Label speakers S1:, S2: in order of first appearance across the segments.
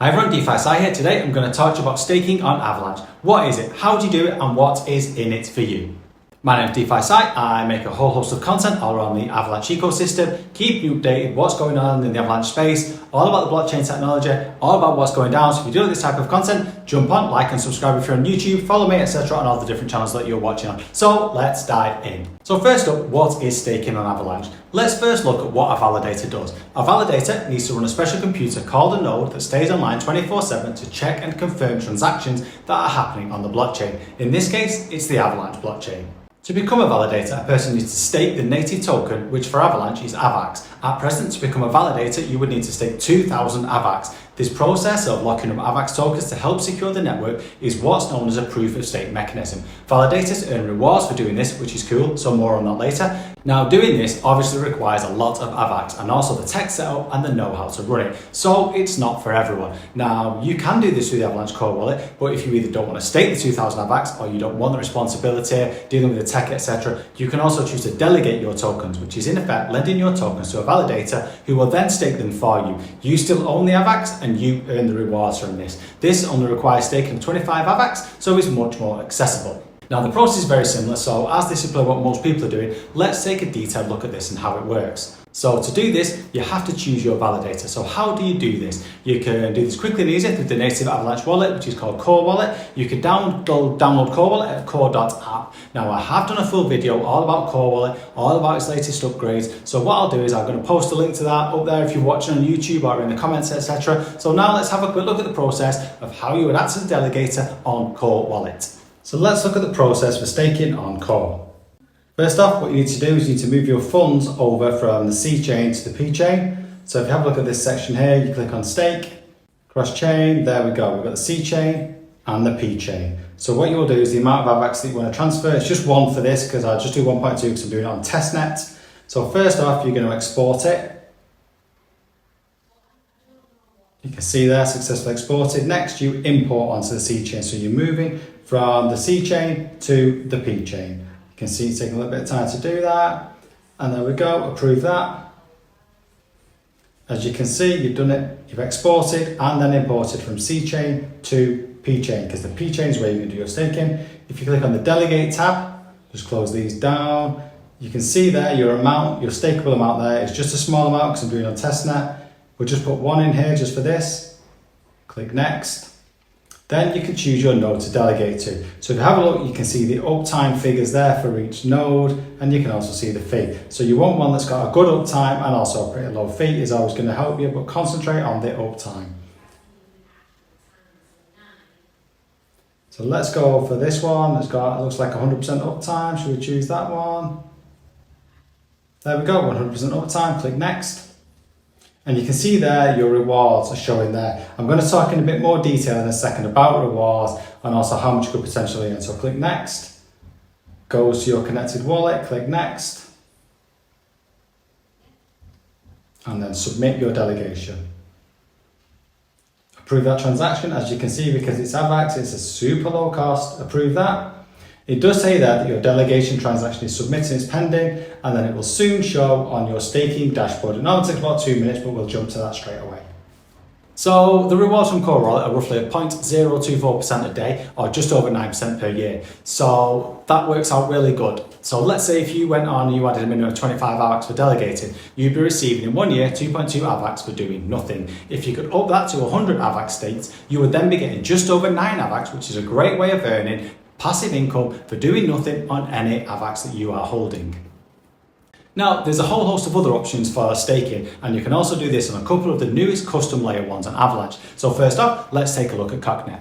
S1: Hi everyone, DeFi Sai here. Today I'm going to talk to you about staking on Avalanche. What is it? How do you do it? And what is in it for you? My name is DeFi Sai. I make a whole host of content all around the Avalanche ecosystem, keep you updated what's going on in the Avalanche space, all about the blockchain technology, all about what's going down. So if you do like this type of content, jump on, like and subscribe if you're on YouTube, follow me, etc. on all the different channels that you're watching on. So let's dive in. So first up, what is staking on Avalanche? Let's first look at what a validator does. A validator needs to run a special computer called a node that stays online 24/7 to check and confirm transactions that are happening on the blockchain. In this case, it's the Avalanche blockchain. To become a validator, a person needs to stake the native token, which for Avalanche is AVAX. At present, to become a validator, you would need to stake 2,000 AVAX. This process of locking up AVAX tokens to help secure the network is what's known as a proof of stake mechanism. Validators earn rewards for doing this, which is cool, so more on that later. Now, doing this obviously requires a lot of AVAX and also the tech setup and the know-how to run it. So it's not for everyone. Now, you can do this with the Avalanche core wallet, but if you either don't want to stake the 2,000 AVAX or you don't want the responsibility, dealing with the tech, etc., you can also choose to delegate your tokens, which is in effect lending your tokens to a validator who will then stake them for you. You still own the AVAX and you earn the rewards from this. This only requires staking of 25 AVAX, so it's much more accessible. Now the process is very similar, so as this is probably what most people are doing, let's take a detailed look at this and how it works. So to do this, you have to choose your validator. So how do you do this? You can do this quickly and easy with the native Avalanche wallet, which is called Core Wallet. You can download Core Wallet at core.app. Now I have done a full video all about Core Wallet, all about its latest upgrades. So what I'll do is I'm going to post a link to that up there if you're watching on YouTube or in the comments, etc. So now let's have a quick look at the process of how you would act as a delegator on Core Wallet. So let's look at the process for staking on Core. First off, what you need to do is you need to move your funds over from the C chain to the P chain. So if you have a look at this section here, you click on stake, cross chain, there we go. We've got the C chain and the P chain. So what you'll do is the amount of AVAX that you want to transfer, it's just one for this because I'll just do 1.2 because I'm doing it on testnet. So first off, you're going to export it. You can see there, successfully exported. Next, you import onto the C chain. So you're moving from the C chain to the P chain. You can see it's taking a little bit of time to do that. And there we go, approve that. As you can see, you've done it, you've exported and then imported from C chain to P chain, because the P chain is where you're going to do your staking. If you click on the Delegate tab, just close these down. You can see there your amount, your stakeable amount there is just a small amount because I'm doing it on testnet. We'll just put one in here just for this. Click next. Then you can choose your node to delegate to. So if you have a look, you can see the uptime figures there for each node, and you can also see the fee. So you want one that's got a good uptime and also a pretty low fee is always going to help you, but concentrate on the uptime. So let's go for this one. It's got, it looks like 100% uptime. Should we choose that one? There we go, 100% uptime. Click next. And you can see there your rewards are showing there. I'm going to talk in a bit more detail in a second about rewards and also how much you could potentially earn. So click next, goes to your connected wallet, click next, and then submit your delegation. Approve that transaction. As you can see, because it's AVAX, it's a super low cost, approve that. It does say there that your delegation transaction is submitted, it's pending, and then it will soon show on your staking dashboard. It normally takes about 2 minutes, but we'll jump to that straight away. So the rewards from Core Wallet are roughly at 0.024% a day, or just over 9% per year. So that works out really good. So let's say if you went on and you added a minimum of 25 AVAX for delegating, you'd be receiving in 1 year 2.2 AVAX for doing nothing. If you could up that to 100 AVAX stakes, you would then be getting just over 9 AVAX, which is a great way of earning passive income for doing nothing on any AVAX that you are holding. Now, there's a whole host of other options for staking, and you can also do this on a couple of the newest custom layer ones on Avalanche. So first off, let's take a look at Coqnet.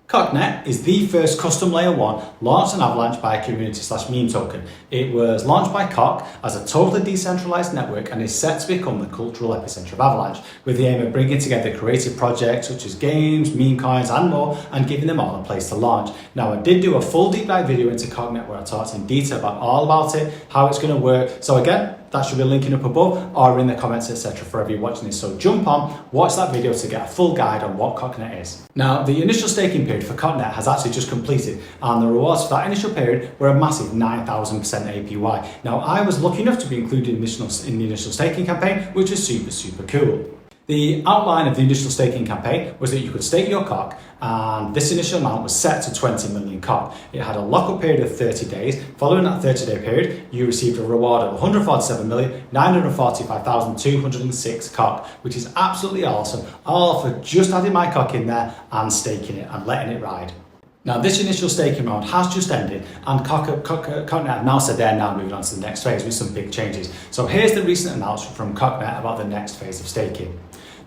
S1: Coqnet is the first custom layer 1 launched on Avalanche by a community/meme token. It was launched by COQ as a totally decentralized network and is set to become the cultural epicenter of Avalanche, with the aim of bringing together creative projects such as games, meme coins and more, and giving them all a place to launch. Now, I did do a full deep dive video into Coqnet where I talked in detail about all about it, how it's going to work. So again, that should be linking up above or in the comments, etc. for everyone watching this. So jump on, watch that video to get a full guide on what Coqnet is. Now, the initial staking period for Coqnet has actually just completed, and the rewards for that initial period were a massive 9,000% APY. Now, I was lucky enough to be included in the initial staking campaign, which is super cool. The outline of the initial staking campaign was that you could stake your COQ, and this initial amount was set to 20 million COQ. It had a lock-up period of 30 days. Following that 30-day period, you received a reward of 147,945,206 COQ, which is absolutely awesome, all for just adding my COQ in there and staking it and letting it ride. Now, this initial staking round has just ended, and Coqnet have now said they're now moving on to the next phase with some big changes. So here's the recent announcement from Coqnet about the next phase of staking.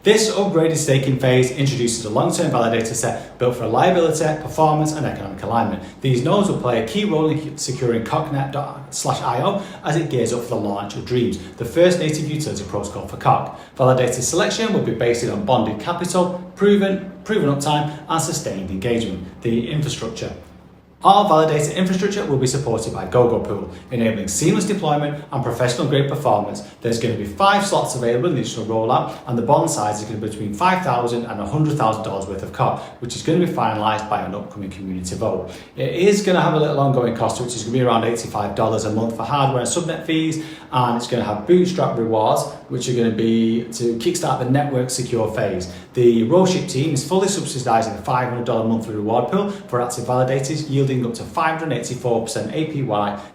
S1: This upgraded staking phase introduces a long-term validator set built for reliability, performance, and economic alignment. These nodes will play a key role in securing Coqnet.io as it gears up for the launch of Dreams, the first native utility protocol for COQ. Validator selection will be based on bonded capital, proven uptime, and sustained engagement. The infrastructure. All validator infrastructure will be supported by GoGo Pool, enabling seamless deployment and professional-grade performance. There's going to be 5 slots available in the initial rollout, and the bond size is going to be between $5,000 and $100,000 worth of COQ, which is going to be finalised by an upcoming community vote. It is going to have a little ongoing cost, which is going to be around $85 a month for hardware and subnet fees, and it's going to have bootstrap rewards, which are going to be to kickstart the network secure phase. The Rollship team is fully subsidising the $500 monthly reward pool for active validators, yielding up to 584%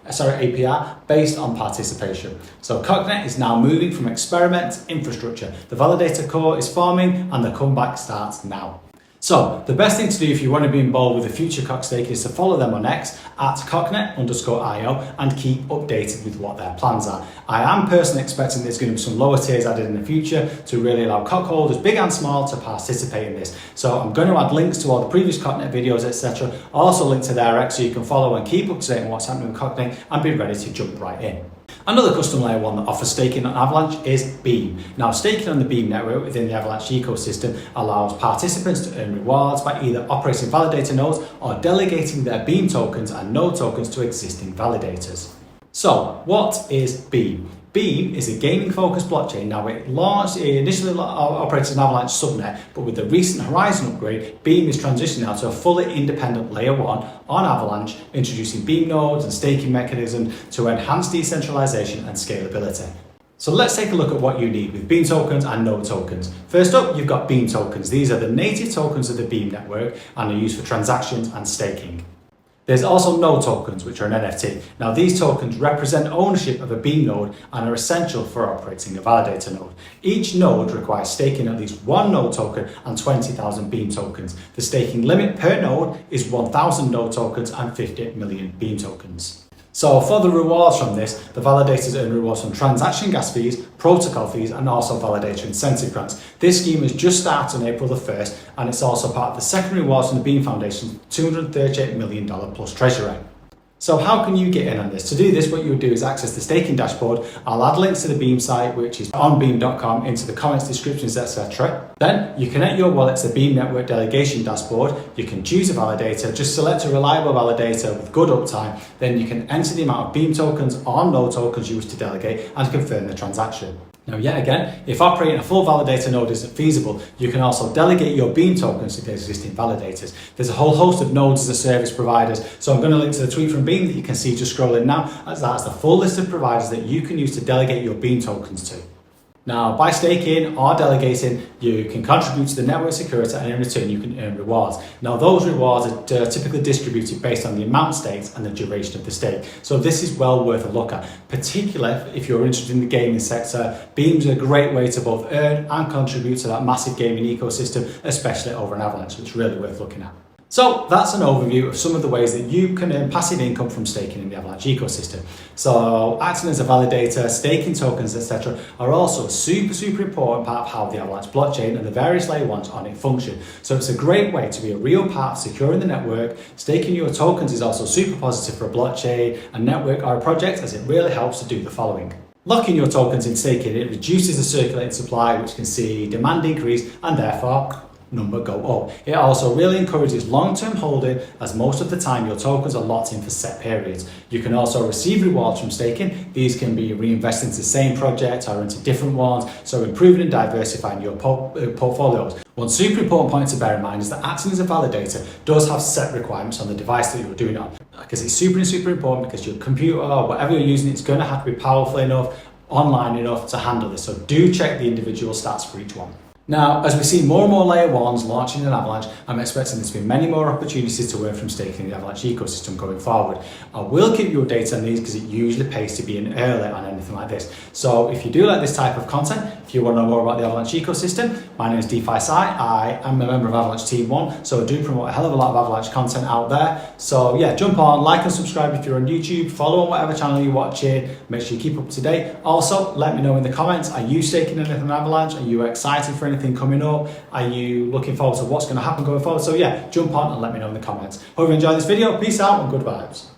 S1: APR based on participation. So Coqnet is now moving from experiment to infrastructure. The validator core is forming and the comeback starts now. So the best thing to do if you want to be involved with the future COQ stake is to follow them on X at Coqnet_IO and keep updated with what their plans are. I am personally expecting there's going to be some lower tiers added in the future to really allow COQ holders, big and small, to participate in this. So I'm going to add links to all the previous Coqnet videos, etc. Also link to their X so you can follow and keep up to date on what's happening with Coqnet and be ready to jump right in. Another custom layer 1 that offers staking on Avalanche is Beam. Now, staking on the Beam network within the Avalanche ecosystem allows participants to earn rewards by either operating validator nodes or delegating their Beam tokens and node tokens to existing validators. So, what is Beam? Beam is a gaming-focused blockchain. Now, it initially operated an Avalanche subnet, but with the recent Horizon upgrade, Beam is transitioning now to a fully independent layer 1 on Avalanche, introducing Beam nodes and staking mechanisms to enhance decentralization and scalability. So let's take a look at what you need with Beam tokens and node tokens. First up, you've got Beam tokens. These are the native tokens of the Beam network and are used for transactions and staking. There's also node tokens, which are an NFT. Now, these tokens represent ownership of a Beam node and are essential for operating a validator node. Each node requires staking at least 1 node token and 20,000 Beam tokens. The staking limit per node is 1,000 node tokens and 50 million Beam tokens. So for the rewards from this, the validators earn rewards from transaction gas fees, protocol fees, and also validator incentive grants. This scheme has just started on April the 1st, and it's also part of the second rewards from the Beam Foundation's $238 million plus treasury. So how can you get in on this? To do this, what you would do is access the staking dashboard. I'll add links to the Beam site, which is on beam.com, into the comments, descriptions, etc. Then you connect your wallet to the Beam network delegation dashboard. You can choose a validator, just select a reliable validator with good uptime. Then you can enter the amount of Beam tokens or node tokens you wish to delegate and confirm the transaction. Now, yet again, if operating a full validator node isn't feasible, you can also delegate your Beam tokens to the existing validators. There's a whole host of nodes as a service providers, so I'm going to link to the tweet from Beam that you can see just scrolling now, as that's the full list of providers that you can use to delegate your Beam tokens to. Now, by staking or delegating, you can contribute to the network security and in return you can earn rewards. Now, those rewards are typically distributed based on the amount staked and the duration of the stake. So this is well worth a look at, particularly if you're interested in the gaming sector. Beam's a great way to both earn and contribute to that massive gaming ecosystem, especially over an Avalanche, which is really worth looking at. So that's an overview of some of the ways that you can earn passive income from staking in the Avalanche ecosystem. So acting as a validator, staking tokens, etc. are also a super important part of how the Avalanche blockchain and the various layer 1s on it function. So it's a great way to be a real part of securing the network. Staking your tokens is also super positive for a blockchain, a network or a project, as it really helps to do the following. Locking your tokens in staking, it reduces the circulating supply, which can see demand increase and therefore number go up. It also really encourages long-term holding, as most of the time your tokens are locked in for set periods. You can also receive rewards from staking. These can be reinvested into the same project or into different ones, so improving and diversifying your portfolios. One super important point to bear in mind is that acting as a validator does have set requirements on the device that you're doing it on, because it's super important, because your computer or whatever you're using, it's going to have to be powerful enough, online enough to handle this. So do check the individual stats for each one. Now, as we see more and more layer ones launching in Avalanche, I'm expecting there to be many more opportunities to earn from staking in the Avalanche ecosystem going forward. I will keep you updated on these because it usually pays to be in early on anything like this. So if you do like this type of content, if you want to know more about the Avalanche ecosystem, my name is DeFi Sai. I am a member of Avalanche Team 1, so I do promote a hell of a lot of Avalanche content out there. So yeah, jump on, like and subscribe if you're on YouTube, follow on whatever channel you're watching, make sure you keep up to date. Also, let me know in the comments, are you staking anything on Avalanche? Are you excited for anything coming up? Are you looking forward to what's going to happen going forward? So yeah, jump on and let me know in the comments. Hope you enjoyed this video. Peace out and good vibes.